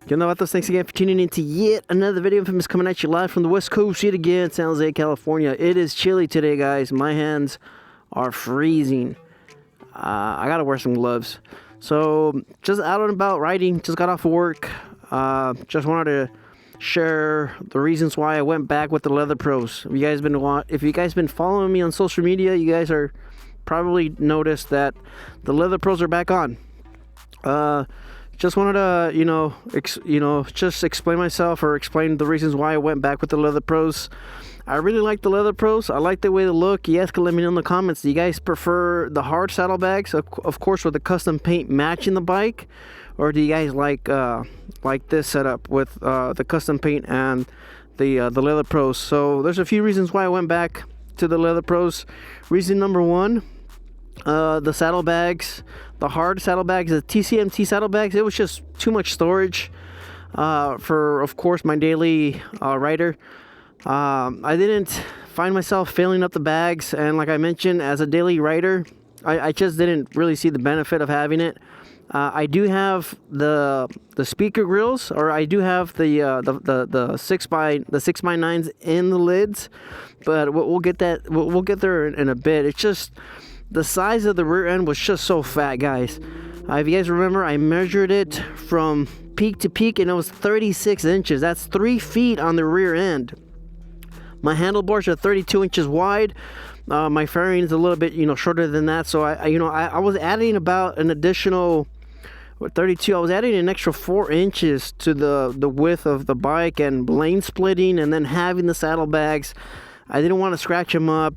Thanks again for tuning in to yet another video. Memphis coming at you live from the West Coast yet again, San Jose, California. It is chilly today, guys. My hands are freezing. I gotta wear some gloves. So, just out and about riding. Just got off of work. Just wanted to share the reasons why I went back with the Leather Pros. If you guys been following me on social media, you guys are probably noticed that the Leather Pros are back on. Just wanted to, just explain myself or explain the reasons why I went back with the Leather Pros. I really like the Leather Pros. I like the way they look. You guys can let me know in the comments. Do you guys prefer the hard saddlebags, of course, with the custom paint matching the bike? Or do you guys like this setup with the custom paint and the Leather Pros? So there's a few reasons why I went back to the Leather Pros. Reason number one, the saddlebags, the hard saddlebags, the TCMT saddlebags, it was just too much storage for, of course, my daily rider. I didn't find myself filling up the bags, and like I mentioned, as a daily rider, I just didn't really see the benefit of having it. I do have the speaker grills, or I do have the 6x9s in the lids, but we'll get there in a bit. It's just the size of the rear end was just so fat, guys. If you guys remember, I measured it from peak to peak, and it was 36 inches. That's 3 feet on the rear end. My handlebars are 32 inches wide. My fairing is a little bit, shorter than that. So I was adding about an additional 32. I was adding an extra 4 inches to the width of the bike, and lane splitting, and then having the saddlebags. I didn't want to scratch them up.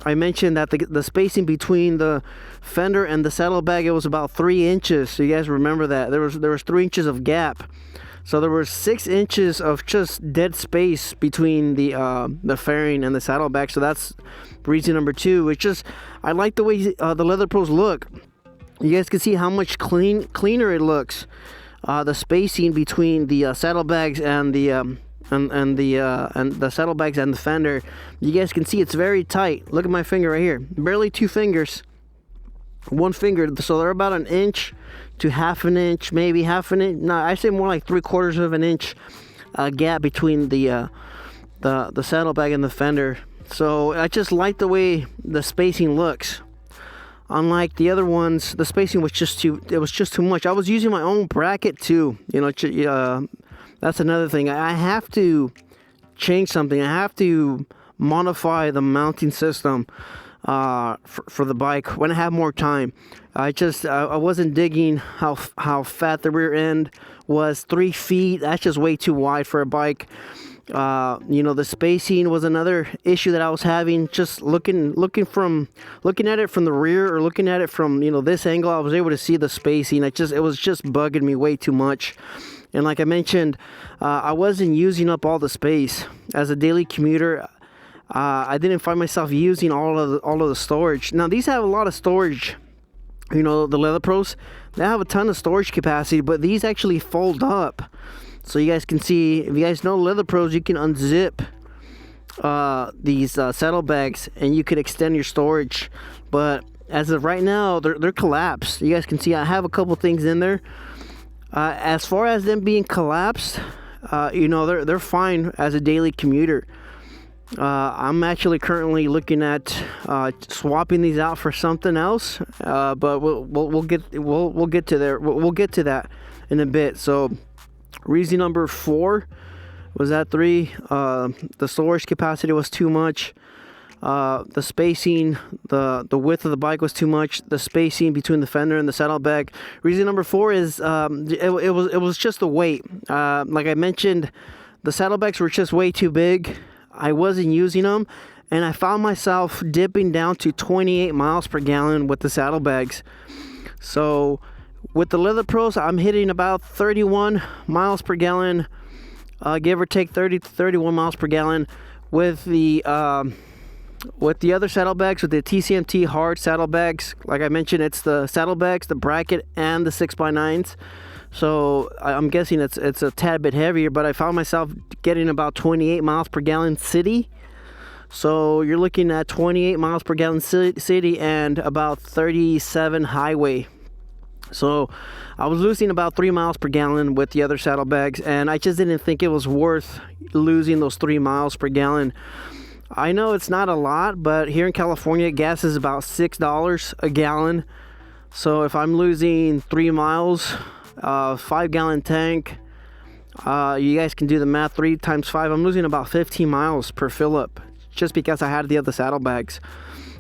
I mentioned that the spacing between the fender and the saddlebag, it was about 3 inches. So you guys remember that there was 3 inches of gap. So there was 6 inches of just dead space between the fairing and the saddlebag. So that's reason number two. It's just, I like the way the Leather Pros look. You guys can see how much cleaner it looks. The spacing between the saddlebags and the saddlebags and the fender, you guys can see it's very tight. Look at my finger right here, barely 2 fingers, 1 finger. So they're about an inch to half an inch, maybe half an inch. No, I say more like 3/4 of an inch gap between the saddlebag and the fender. So I just like the way the spacing looks. Unlike the other ones, the spacing was just too much. I was using my own bracket too. That's another thing. I have to change something. I have to modify the mounting system for the bike when I have more time. I wasn't digging how fat the rear end was. 3 feet. That's just way too wide for a bike. The spacing was another issue that I was having. Just looking at it from the rear, or looking at it from this angle, I was able to see the spacing. It was just bugging me way too much. And like I mentioned, I wasn't using up all the space as a daily commuter. I didn't find myself using all of the storage. Now these have a lot of storage. The Leather Pros, they have a ton of storage capacity, but these actually fold up. So you guys can see, if you guys know Leather Pros, you can unzip these saddlebags and you could extend your storage. But as of right now, they're collapsed. You guys can see I have a couple things in there. As far as them being collapsed, they're fine as a daily commuter. I'm actually currently looking at swapping these out for something else, but we'll get to there. We'll get to that in a bit. So reason number 4 was that 3. The storage capacity was too much. The spacing, the width of the bike was too much. The spacing between the fender and the saddlebag. Reason number 4 is it was just the weight. Like I mentioned, the saddlebags were just way too big. I wasn't using them, and I found myself dipping down to 28 miles per gallon with the saddlebags. So with the Leather Pros, I'm hitting about 31 miles per gallon, give or take 30 to 31 miles per gallon. With the other saddlebags, with the TCMT hard saddlebags, like I mentioned, it's the saddlebags, the bracket, and the 6x9s. So I'm guessing it's a tad bit heavier, but I found myself getting about 28 miles per gallon city. So you're looking at 28 miles per gallon city and about 37 highway. So I was losing about 3 miles per gallon with the other saddlebags, and I just didn't think it was worth losing those 3 miles per gallon. I know it's not a lot, but here in California, gas is about $6 a gallon. So if I'm losing 3 miles, 5-gallon tank, you guys can do the math. 3 times 5, I'm losing about 15 miles per fill up, just because I had the other saddlebags.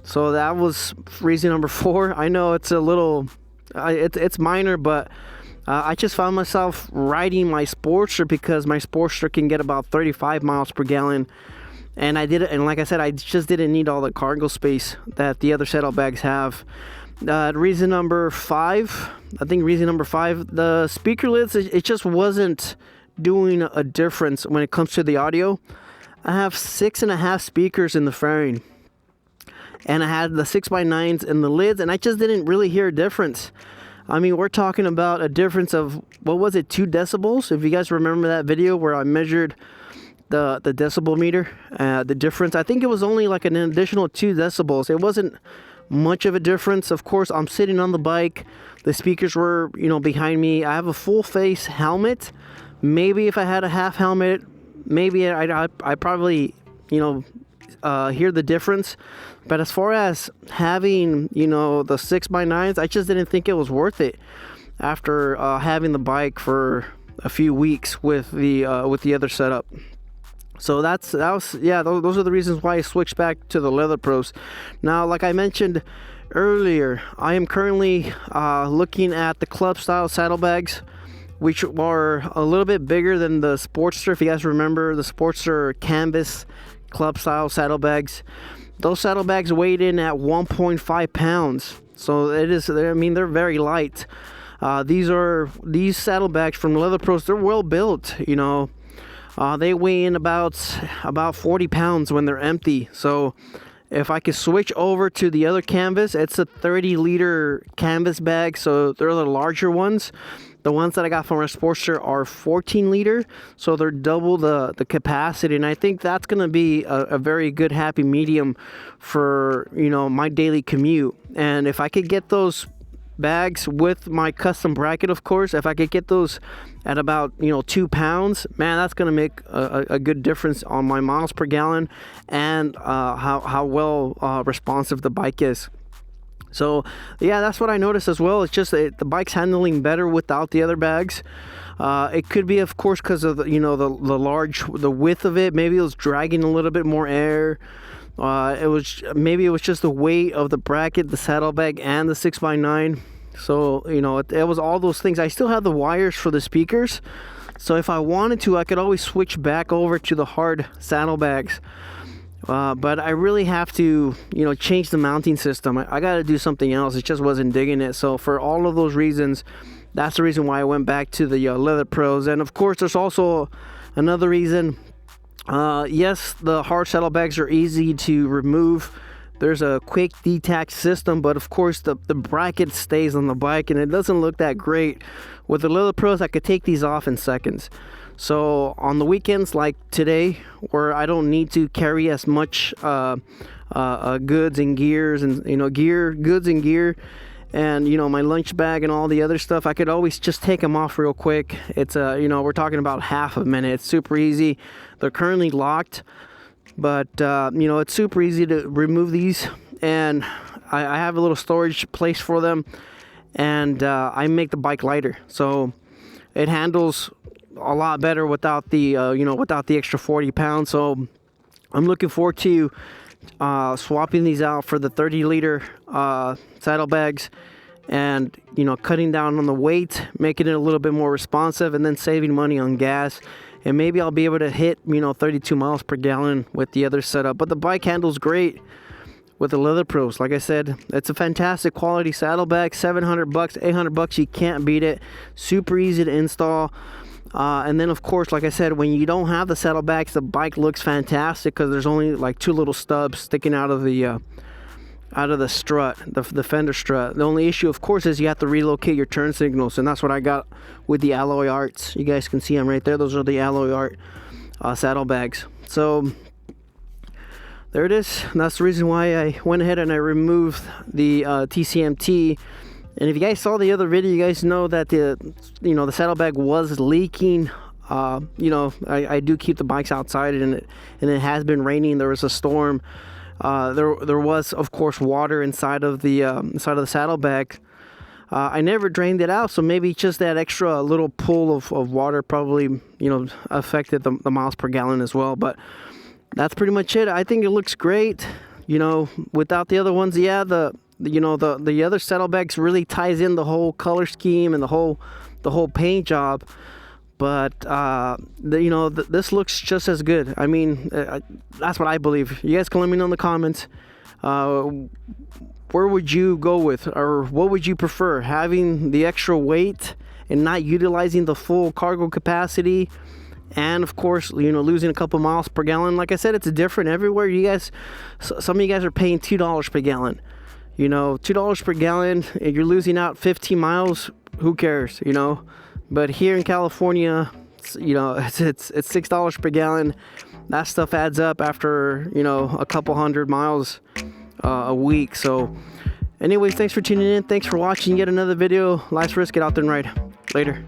So that was reason number 4. I know it's a little, it's minor, but I just found myself riding my Sportster because my Sportster can get about 35 miles per gallon. And I did it, and like I said, I just didn't need all the cargo space that the other saddlebags have. Reason number 5, the speaker lids, it just wasn't doing a difference when it comes to the audio. I have 6.5 speakers in the fairing, and I had the 6x9s in the lids, and I just didn't really hear a difference. I mean, we're talking about a difference of, what was it, 2 decibels? If you guys remember that video where I measured the decibel meter, the difference, I think it was only like an additional 2 decibels. It wasn't much of a difference. Of course, I'm sitting on the bike, the speakers were, behind me. I have a full face helmet. Maybe if I had a half helmet, maybe I probably hear the difference. But as far as having the 6x9s, I just didn't think it was worth it after having the bike for a few weeks with the other setup. So those are the reasons why I switched back to the Leather Pros. Now, like I mentioned earlier, I am currently looking at the club style saddlebags, which are a little bit bigger than the Sportster. If you guys remember the Sportster canvas club style saddlebags, those saddlebags weighed in at 1.5 pounds. So they're very light. These saddlebags from Leather Pros, they're well built, they weigh in about 40 pounds when they're empty. So if I could switch over to the other canvas, it's a 30-liter canvas bag, so they're the larger ones. The ones that I got from our Sportster are 14-liter, so they're double the capacity, and I think that's going to be a very good happy medium for my daily commute. And if I could get those bags with my custom bracket, of course, if I could get those at about 2 pounds, man, that's gonna make a good difference on my miles per gallon and how well responsive the bike is. So yeah, that's what I noticed as well. It's just the bike's handling better without the other bags. It could be, of course, because of the width of it. Maybe it was dragging a little bit more air. It was just the weight of the bracket, the saddlebag, and the 6x9. So it was all those things. I still have the wires for the speakers, so if I wanted to, I could always switch back over to the hard saddlebags. But I really have to change the mounting system. I got to do something else. It just wasn't digging it. So for all of those reasons, that's the reason why I went back to the Leather Pros. And of course, there's also another reason. Yes, the hard saddlebags are easy to remove. There's a quick detach system, but of course the bracket stays on the bike and it doesn't look that great. With the Leather Pros, I could take these off in seconds. So on the weekends like today, where I don't need to carry as much goods and gears and goods and gear, and my lunch bag and all the other stuff, I could always just take them off real quick. It's we're talking about half a minute. It's super easy. They're currently locked, but it's super easy to remove these, and I have a little storage place for them, and I make the bike lighter, so it handles a lot better without the extra 40 pounds. So I'm looking forward to swapping these out for the 30-liter saddlebags, and cutting down on the weight, making it a little bit more responsive, and then saving money on gas. And maybe I'll be able to hit 32 miles per gallon with the other setup. But the bike handles great with the Leather Pros. Like I said, it's a fantastic quality saddlebag. $700, $800, you can't beat it. Super easy to install. And then, of course, like I said, when you don't have the saddlebags, the bike looks fantastic because there's only like 2 little stubs sticking out of the strut, the fender strut. The only issue, of course, is you have to relocate your turn signals, and that's what I got with the Alloy Arts. You guys can see them right there. Those are the Alloy Art saddlebags. So there it is. And that's the reason why I went ahead and I removed the TCMT And if you guys saw the other video, you guys know that the saddlebag was leaking. I do keep the bikes outside, and it has been raining. There was a storm. There was, of course, water inside of the saddlebag. I never drained it out, so maybe just that extra little pool of water probably affected the miles per gallon as well. But that's pretty much it. I think it looks great. Without the other ones, yeah, the other saddlebags really ties in the whole color scheme and the whole paint job. But this looks just as good. I mean, that's what I believe. You guys can let me know in the comments. Where would you go with, or what would you prefer? Having the extra weight and not utilizing the full cargo capacity, and of course, losing a couple miles per gallon. Like I said, it's different everywhere. You guys, some of you guys are paying $2 per gallon. $2 per gallon, and you're losing out 15 miles. Who cares? But here in California, it's $6 per gallon. That stuff adds up after a couple hundred miles a week. So anyways, thanks for tuning in. Thanks for watching yet another video. Life's risk. Get out there and ride. Later.